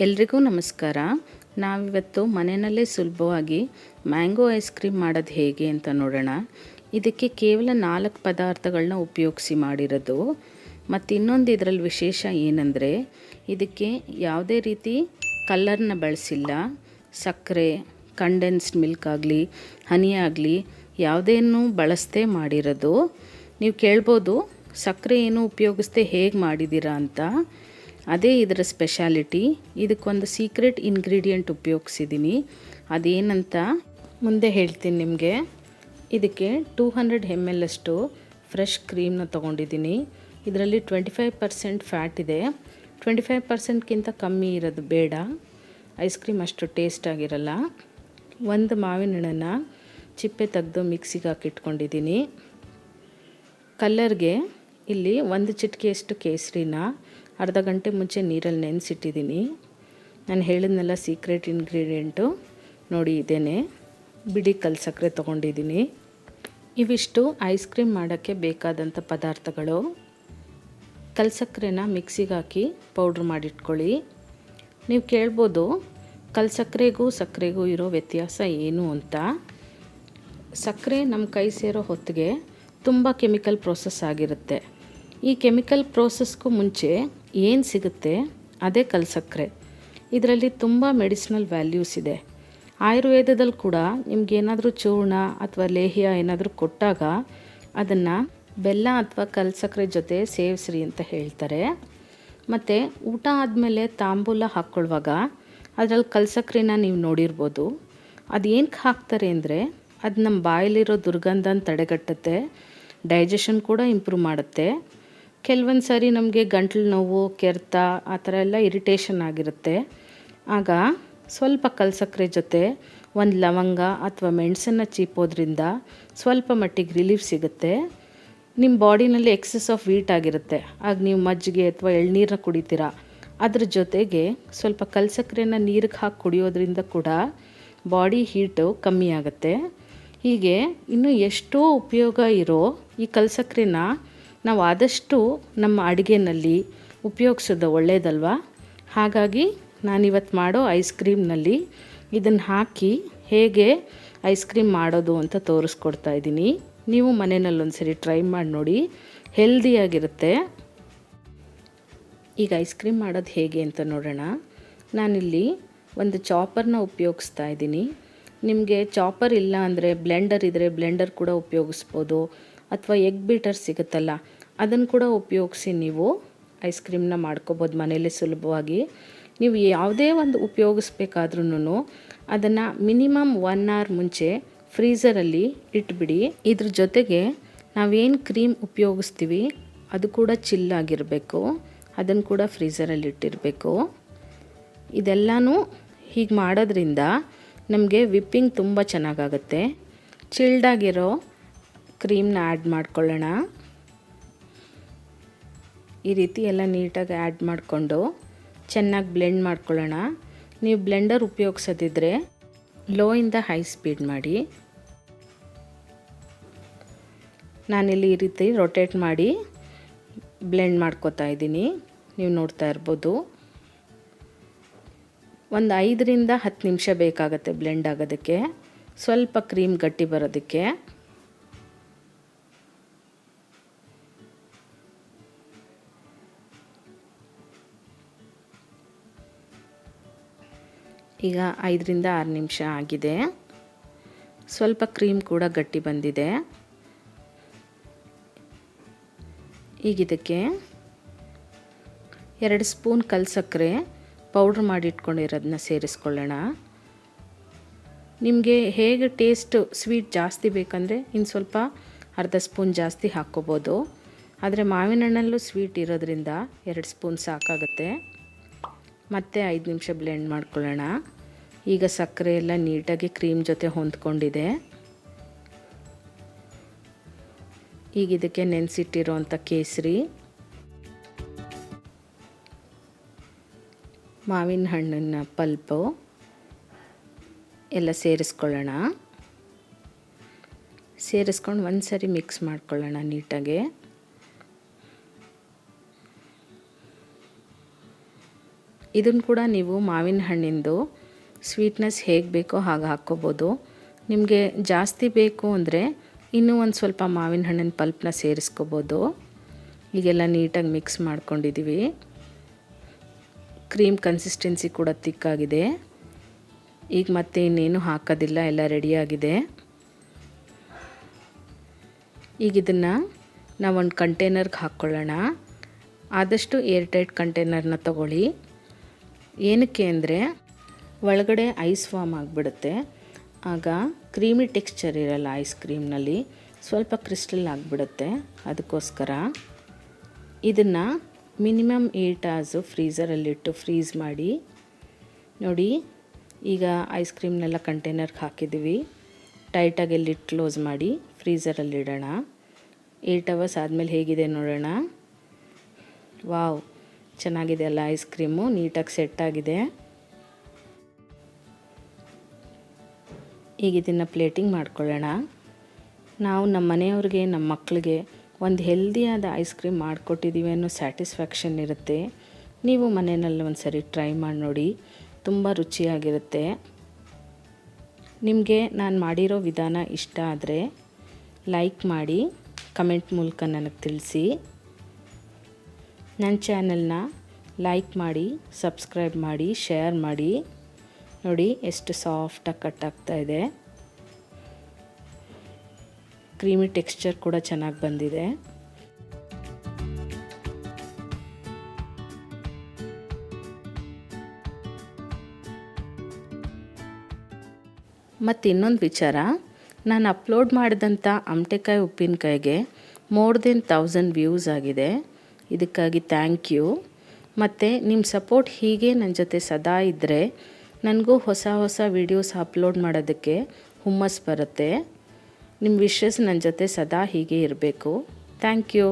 ಎಲ್ರಿಗೂ ನಮಸ್ಕಾರ. ನಾವಿವತ್ತು ಮನೆಯಲ್ಲೇ ಸುಲಭವಾಗಿ ಮ್ಯಾಂಗೋ ಐಸ್ ಕ್ರೀಮ್ ಮಾಡೋದು ಹೇಗೆ ಅಂತ ನೋಡೋಣ. ಇದಕ್ಕೆ ಕೇವಲ 4 ಪದಾರ್ಥಗಳನ್ನ ಉಪಯೋಗಿಸಿ ಮಾಡಿರೋದು. ಮತ್ತು ಇನ್ನೊಂದು ಇದರಲ್ಲಿ ವಿಶೇಷ ಏನಂದರೆ ಇದಕ್ಕೆ ಯಾವುದೇ ರೀತಿ ಕಲರ್ನ ಬಳಸಿಲ್ಲ. ಸಕ್ಕರೆ, ಕಂಡೆನ್ಸ್ಡ್ ಮಿಲ್ಕ್ ಆಗಲಿ, ಹನಿ ಆಗಲಿ ಯಾವುದೇನೂ ಬಳಸದೆ ಮಾಡಿರೋದು. ನೀವು ಕೇಳ್ಬೋದು ಸಕ್ಕರೆ ಏನು ಉಪಯೋಗಿಸ್ದೆ ಹೇಗೆ ಮಾಡಿದ್ದೀರಾ ಅಂತ. ಅದೇ ಇದರ ಸ್ಪೆಷಾಲಿಟಿ. ಇದಕ್ಕೊಂದು ಸೀಕ್ರೆಟ್ ಇಂಗ್ರೀಡಿಯೆಂಟ್ ಉಪಯೋಗಿಸಿದ್ದೀನಿ. ಅದೇನಂತ ಮುಂದೆ ಹೇಳ್ತೀನಿ ನಿಮಗೆ. ಇದಕ್ಕೆ 200 ml ಅಷ್ಟು ಫ್ರೆಶ್ ಕ್ರೀಮ್ನ ತೊಗೊಂಡಿದ್ದೀನಿ. ಇದರಲ್ಲಿ 25% ಫ್ಯಾಟ್ ಇದೆ. 25%ಗಿಂತ ಕಮ್ಮಿ ಇರೋದು ಬೇಡ. ಐಸ್ ಕ್ರೀಮ್ ಅಷ್ಟು ಟೇಸ್ಟ್ ಆಗಿರಲ್ಲ. ಒಂದು ಮಾವಿನ ಹಣ್ಣನ್ನು ಚಿಪ್ಪೆ ತೆಗೆದು ಮಿಕ್ಸಿಗೆ ಹಾಕಿಟ್ಕೊಂಡಿದ್ದೀನಿ. ಕಲ್ಲರ್ಗೆ ಇಲ್ಲಿ 1 ಚಿಟಿಕೆಯಷ್ಟು ಕೇಸರಿನ ಅರ್ಧ ಗಂಟೆ ಮುಂಚೆ ನೀರಲ್ಲಿ ನೆನೆಸಿಟ್ಟಿದ್ದೀನಿ. ನಾನು ಹೇಳಿದ್ನೆಲ್ಲ ಸೀಕ್ರೆಟ್ ಇಂಗ್ರೀಡಿಯೆಂಟು ನೋಡಿ ಇದೇನೆ. ಬಿಡಿ ಕಲ್ಲು ಸಕ್ಕರೆ ತೊಗೊಂಡಿದ್ದೀನಿ. ಇವಿಷ್ಟು ಐಸ್ ಕ್ರೀಮ್ ಮಾಡೋಕ್ಕೆ ಬೇಕಾದಂಥ ಪದಾರ್ಥಗಳು. ಕಲ್ಲು ಸಕ್ಕರೆನ ಮಿಕ್ಸಿಗೆ ಹಾಕಿ ಪೌಡ್ರ್ ಮಾಡಿಟ್ಕೊಳ್ಳಿ. ನೀವು ಕೇಳ್ಬೋದು ಕಲ್ಲು ಸಕ್ಕರೆಗೂ ಇರೋ ವ್ಯತ್ಯಾಸ ಏನು ಅಂತ. ಸಕ್ಕರೆ ನಮ್ಮ ಕೈ ಸೇರೋ ಹೊತ್ತಿಗೆ ತುಂಬ ಕೆಮಿಕಲ್ ಪ್ರೋಸೆಸ್ ಆಗಿರುತ್ತೆ. ಈ ಕೆಮಿಕಲ್ ಪ್ರೋಸೆಸ್ಗೂ ಮುಂಚೆ ಏನು ಸಿಗುತ್ತೆ ಅದೇ ಕಲ್ಲು ಸಕ್ಕರೆ. ಇದರಲ್ಲಿ ತುಂಬ ಮೆಡಿಸಿನಲ್ ವ್ಯಾಲ್ಯೂಸ್ ಇದೆ. ಆಯುರ್ವೇದದಲ್ಲಿ ಕೂಡ ನಿಮಗೇನಾದರೂ ಚೂರ್ಣ ಅಥವಾ ಲೇಹ್ಯ ಏನಾದರೂ ಕೊಟ್ಟಾಗ ಅದನ್ನು ಬೆಲ್ಲ ಅಥವಾ ಕಲ್ಲು ಸಕ್ಕರೆ ಜೊತೆ ಸೇವಿಸ್ರಿ ಅಂತ ಹೇಳ್ತಾರೆ. ಮತ್ತು ಊಟ ಆದಮೇಲೆ ತಾಂಬೂಲ ಹಾಕ್ಕೊಳ್ಳುವಾಗ ಅದರಲ್ಲಿ ಕಲ್ಲು ಸಕ್ಕರೆನ ನೀವು ನೋಡಿರ್ಬೋದು. ಅದೇನಕ್ಕೆ ಹಾಕ್ತಾರೆ ಅಂದರೆ ಅದು ನಮ್ಮ ಬಾಯಲ್ಲಿರೋ ದುರ್ಗಂಧನ ತಡೆಗಟ್ಟುತ್ತೆ. ಡೈಜೆಷನ್ ಕೂಡ ಇಂಪ್ರೂವ್ ಮಾಡುತ್ತೆ. ಕೆಲವೊಂದು ಸಾರಿ ನಮಗೆ ಗಂಟಲು ನೋವು, ಕೆರೆತ ಆ ಥರ ಎಲ್ಲ ಇರಿಟೇಷನ್ ಆಗಿರುತ್ತೆ. ಆಗ ಸ್ವಲ್ಪ ಕಲ್ಲು ಸಕ್ಕರೆ ಜೊತೆ ಒಂದು ಲವಂಗ ಅಥವಾ ಮೆಣಸನ್ನು ಚೀಪೋದ್ರಿಂದ ಸ್ವಲ್ಪ ಮಟ್ಟಿಗೆ ರಿಲೀಫ್ ಸಿಗುತ್ತೆ. ನಿಮ್ಮ ಬಾಡಿನಲ್ಲಿ ಎಕ್ಸೆಸ್ ಆಫ್ ವೀಟ್ ಆಗಿರುತ್ತೆ. ಆಗ ನೀವು ಮಜ್ಜಿಗೆ ಅಥವಾ ಎಳ್ನೀರನ್ನ ಕುಡಿತೀರಾ. ಅದ್ರ ಜೊತೆಗೆ ಸ್ವಲ್ಪ ಕಲ್ಲು ಸಕ್ಕರೆನ ನೀರಿಗೆ ಹಾಕಿ ಕುಡಿಯೋದ್ರಿಂದ ಕೂಡ ಬಾಡಿ ಹೀಟು ಕಮ್ಮಿ ಆಗುತ್ತೆ. ಹೀಗೆ ಇನ್ನೂ ಎಷ್ಟೋ ಉಪಯೋಗ ಇರೋ ಈ ಕಲ್ಲು ಸಕ್ಕರೆನ ನಾವು ಆದಷ್ಟು ನಮ್ಮ ಅಡುಗೆಯಲ್ಲಿ ಉಪಯೋಗಿಸೋದು ಒಳ್ಳೆಯದಲ್ವ. ಹಾಗಾಗಿ ನಾನಿವತ್ತು ಮಾಡೋ ಐಸ್ ಕ್ರೀಮ್ನಲ್ಲಿ ಇದನ್ನು ಹಾಕಿ ಹೇಗೆ ಐಸ್ ಕ್ರೀಮ್ ಮಾಡೋದು ಅಂತ ತೋರಿಸ್ಕೊಡ್ತಾ ಇದ್ದೀನಿ. ನೀವು ಮನೆಯಲ್ಲಿ ಒಂದ್ಸರಿ ಟ್ರೈ ಮಾಡಿ ನೋಡಿ, ಹೆಲ್ದಿಯಾಗಿರುತ್ತೆ. ಈಗ ಐಸ್ ಕ್ರೀಮ್ ಮಾಡೋದು ಹೇಗೆ ಅಂತ ನೋಡೋಣ. ನಾನಿಲ್ಲಿ ಒಂದು ಚಾಪರ್ನ ಉಪಯೋಗಿಸ್ತಾ ಇದ್ದೀನಿ. ನಿಮಗೆ ಚಾಪರ್ ಇಲ್ಲ ಅಂದರೆ ಬ್ಲೆಂಡರ್ ಇದ್ದರೆ ಬ್ಲೆಂಡರ್ ಕೂಡ ಉಪಯೋಗಿಸ್ಬೋದು. ಅಥವಾ ಎಗ್ ಬೀಟರ್ ಸಿಗುತ್ತಲ್ಲ ಅದನ್ನು ಕೂಡ ಉಪಯೋಗಿಸಿ ನೀವು ಐಸ್ ಕ್ರೀಮ್ನ ಮಾಡ್ಕೋಬೋದು ಮನೇಲಿ ಸುಲಭವಾಗಿ. ನೀವು ಯಾವುದೇ ಒಂದು ಉಪಯೋಗಿಸ್ಬೇಕಾದ್ರೂ ಅದನ್ನು ಮಿನಿಮಮ್ 1 hour ಮುಂಚೆ ಫ್ರೀಝರಲ್ಲಿ ಇಟ್ಬಿಡಿ. ಇದ್ರ ಜೊತೆಗೆ ನಾವೇನು ಕ್ರೀಮ್ ಉಪಯೋಗಿಸ್ತೀವಿ ಅದು ಕೂಡ ಚಿಲ್ಲಾಗಿರಬೇಕು. ಅದನ್ನು ಕೂಡ ಫ್ರೀಝರಲ್ಲಿ ಇಟ್ಟಿರಬೇಕು. ಇದೆಲ್ಲನೂ ಹೀಗೆ ಮಾಡೋದ್ರಿಂದ ನಮಗೆ ವಿಪ್ಪಿಂಗ್ ತುಂಬ ಚೆನ್ನಾಗಾಗುತ್ತೆ. ಚಿಲ್ಡಾಗಿರೋ ಕ್ರೀಮ್ನ ಆ್ಯಡ್ ಮಾಡ್ಕೊಳ್ಳೋಣ. ಈ ರೀತಿ ಎಲ್ಲ ನೀಟಾಗಿ ಆ್ಯಡ್ ಮಾಡಿಕೊಂಡು ಚೆನ್ನಾಗಿ ಬ್ಲೆಂಡ್ ಮಾಡ್ಕೊಳ್ಳೋಣ. ನೀವು ಬ್ಲೆಂಡರ್ ಉಪಯೋಗಿಸೋದಿದ್ರೆ ಲೋಯಿಂದ ಹೈ ಸ್ಪೀಡ್ ಮಾಡಿ. ನಾನಿಲ್ಲಿ ಈ ರೀತಿ ರೊಟೇಟ್ ಮಾಡಿ ಬ್ಲೆಂಡ್ ಮಾಡ್ಕೋತಾ ಇದ್ದೀನಿ. ನೀವು ನೋಡ್ತಾ ಇರ್ಬೋದು. ಒಂದು 5ರಿಂದ 10 ನಿಮಿಷ ಬೇಕಾಗುತ್ತೆ ಬ್ಲೆಂಡ್ ಆಗೋದಕ್ಕೆ, ಸ್ವಲ್ಪ ಕ್ರೀಮ್ ಗಟ್ಟಿ ಬರೋದಕ್ಕೆ. ಈಗ 5ರಿಂದ 6 ನಿಮಿಷ ಆಗಿದೆ. ಸ್ವಲ್ಪ ಕ್ರೀಮ್ ಕೂಡ ಗಟ್ಟಿ ಬಂದಿದೆ. ಈಗ ಇದಕ್ಕೆ 2 ಸ್ಪೂನ್ ಕಲ್ಲು ಸಕ್ಕರೆ ಪೌಡ್ರ್ ಮಾಡಿ ಇಟ್ಕೊಂಡಿರೋದನ್ನ ಸೇರಿಸ್ಕೊಳ್ಳೋಣ. ನಿಮಗೆ ಹೇಗೆ ಟೇಸ್ಟ್ ಸ್ವೀಟ್ ಜಾಸ್ತಿ ಬೇಕಂದರೆ ಇನ್ನು ಸ್ವಲ್ಪ ಅರ್ಧ ಸ್ಪೂನ್ ಜಾಸ್ತಿ ಹಾಕ್ಕೋಬೋದು. ಆದರೆ ಮಾವಿನ ಹಣ್ಣಲ್ಲೂ ಸ್ವೀಟ್ ಇರೋದ್ರಿಂದ 2 ಸ್ಪೂನ್ ಸಾಕಾಗುತ್ತೆ. ಮತ್ತೆ 5 ನಿಮಿಷ ಬ್ಲೆಂಡ್ ಮಾಡ್ಕೊಳ್ಳೋಣ. ಈಗ ಸಕ್ಕರೆ ಎಲ್ಲ ನೀಟಾಗಿ ಕ್ರೀಮ್ ಜೊತೆ ಹೊಂದ್ಕೊಂಡಿದೆ. ಈಗ ಇದಕ್ಕೆ ನೆನೆಸಿಟ್ಟಿರೋಂಥ ಕೇಸರಿ, ಮಾವಿನ ಹಣ್ಣಿನ ಪಲ್ಪು ಎಲ್ಲ ಸೇರಿಸ್ಕೊಳ್ಳೋಣ. ಸೇರಿಸ್ಕೊಂಡು ಒಂದು ಸರಿ ಮಿಕ್ಸ್ ಮಾಡ್ಕೊಳ್ಳೋಣ ನೀಟಾಗಿ. ಇದನ್ನು ಕೂಡ ನೀವು ಮಾವಿನ ಹಣ್ಣಿಂದು ಸ್ವೀಟ್ನೆಸ್ ಹೇಗೆ ಬೇಕೋ ಹಾಗೆ ಹಾಕ್ಕೋಬೋದು. ನಿಮಗೆ ಜಾಸ್ತಿ ಬೇಕು ಅಂದರೆ ಇನ್ನೂ ಒಂದು ಸ್ವಲ್ಪ ಮಾವಿನ ಹಣ್ಣಿನ ಪಲ್ಪನ್ನ ಸೇರಿಸ್ಕೋಬೋದು. ಈಗೆಲ್ಲ ನೀಟಾಗಿ ಮಿಕ್ಸ್ ಮಾಡ್ಕೊಂಡಿದ್ದೀವಿ. ಕ್ರೀಮ್ ಕನ್ಸಿಸ್ಟೆನ್ಸಿ ಕೂಡ ತಿಕ್ಕಾಗಿದೆ. ಈಗ ಮತ್ತೆ ಇನ್ನೇನು ಹಾಕೋದಿಲ್ಲ, ಎಲ್ಲ ರೆಡಿಯಾಗಿದೆ. ಈಗ ಇದನ್ನು ನಾವೊಂದು ಕಂಟೈನರ್ಗೆ ಹಾಕ್ಕೊಳ್ಳೋಣ. ಆದಷ್ಟು ಏರ್ ಟೈಟ್ ಕಂಟೈನರ್ನ ತಗೊಳ್ಳಿ. ಏನಕ್ಕೆ ಅಂದರೆ ಒಳಗಡೆ ಐಸ್ ಫಾರ್ಮ್ ಆಗಿಬಿಡುತ್ತೆ. ಆಗ ಕ್ರೀಮಿ ಟೆಕ್ಸ್ಚರ್ ಇರಲ್ಲ ಐಸ್ ಕ್ರೀಮ್ನಲ್ಲಿ, ಸ್ವಲ್ಪ ಕ್ರಿಸ್ಟಲ್ ಆಗಿಬಿಡುತ್ತೆ. ಅದಕ್ಕೋಸ್ಕರ ಇದನ್ನು ಮಿನಿಮಮ್ 8 hours ಫ್ರೀಝರಲ್ಲಿಟ್ಟು ಫ್ರೀಸ್ ಮಾಡಿ. ನೋಡಿ, ಈಗ ಐಸ್ ಕ್ರೀಮ್ನೆಲ್ಲ ಕಂಟೈನರ್ಗೆ ಹಾಕಿದ್ದೀವಿ. ಟೈಟಾಗಿ ಲಿಡ್ ಕ್ಲೋಸ್ ಮಾಡಿ ಫ್ರೀಝರಲ್ಲಿಡೋಣ. 8 hours ಆದಮೇಲೆ ಹೇಗಿದೆ ನೋಡೋಣ. ವಾವ್, ಚೆನ್ನಾಗಿದೆ ಅಲ್ಲ ಐಸ್ ಕ್ರೀಮು, ನೀಟಾಗಿ ಸೆಟ್ಟಾಗಿದೆ. ಈಗ ಇದನ್ನು ಪ್ಲೇಟಿಂಗ್ ಮಾಡ್ಕೊಳ್ಳೋಣ. ನಾವು ನಮ್ಮ ಮನೆಯವ್ರಿಗೆ, ನಮ್ಮ ಮಕ್ಕಳಿಗೆ ಒಂದು ಹೆಲ್ದಿಯಾದ ಐಸ್ ಕ್ರೀಮ್ ಮಾಡಿಕೊಟ್ಟಿದ್ದೀವಿ ಅನ್ನೋ ಸ್ಯಾಟಿಸ್ಫ್ಯಾಕ್ಷನ್ ಇರುತ್ತೆ. ನೀವು ಮನೆಯಲ್ಲಿ ಒಂದು ಸರಿ ಟ್ರೈ ಮಾಡಿ ನೋಡಿ, ತುಂಬ ರುಚಿಯಾಗಿರುತ್ತೆ. ನಿಮಗೆ ನಾನು ಮಾಡಿರೋ ವಿಧಾನ ಇಷ್ಟ ಆದರೆ ಲೈಕ್ ಮಾಡಿ, ಕಮೆಂಟ್ ಮೂಲಕ ನನಗೆ ತಿಳಿಸಿ. ನನ್ನ ಚಾನಲ್ನ ಲೈಕ್ ಮಾಡಿ, ಸಬ್ಸ್ಕ್ರೈಬ್ ಮಾಡಿ, ಶೇರ್ ಮಾಡಿ. ನೋಡಿ ಎಷ್ಟು ಸಾಫ್ಟಾಗಿ ಕಟ್ ಆಗ್ತಾ ಇದೆ. ಕ್ರೀಮಿ ಟೆಕ್ಸ್ಚರ್ ಕೂಡ ಚೆನ್ನಾಗಿ ಬಂದಿದೆ. ಮತ್ತು ಇನ್ನೊಂದು ವಿಚಾರ, ನಾನು ಅಪ್ಲೋಡ್ ಮಾಡಿದಂಥ ಅಮಟೆಕಾಯಿ ಉಪ್ಪಿನಕಾಯಿಗೆ ಮೋರ್ ದೆನ್ 1000 ವ್ಯೂಸ್ ಆಗಿದೆ. ಇದಕ್ಕಾಗಿ ಥ್ಯಾಂಕ್ ಯು. ಮತ್ತು ನಿಮ್ಮ ಸಪೋರ್ಟ್ ಹೀಗೆ ನನ್ನ ಜೊತೆ ಸದಾ ಇದ್ದರೆ ನನಗೂ ಹೊಸ ವೀಡಿಯೋಸ್ ಅಪ್ಲೋಡ್ ಮಾಡೋದಕ್ಕೆ ಹುಮ್ಮಸ್ಸು ಬರುತ್ತೆ. ನಿಮ್ಮ ವಿಶಸ್ ನನ್ನ ಜೊತೆ ಸದಾ ಹೀಗೆ ಇರಬೇಕು. Thank you.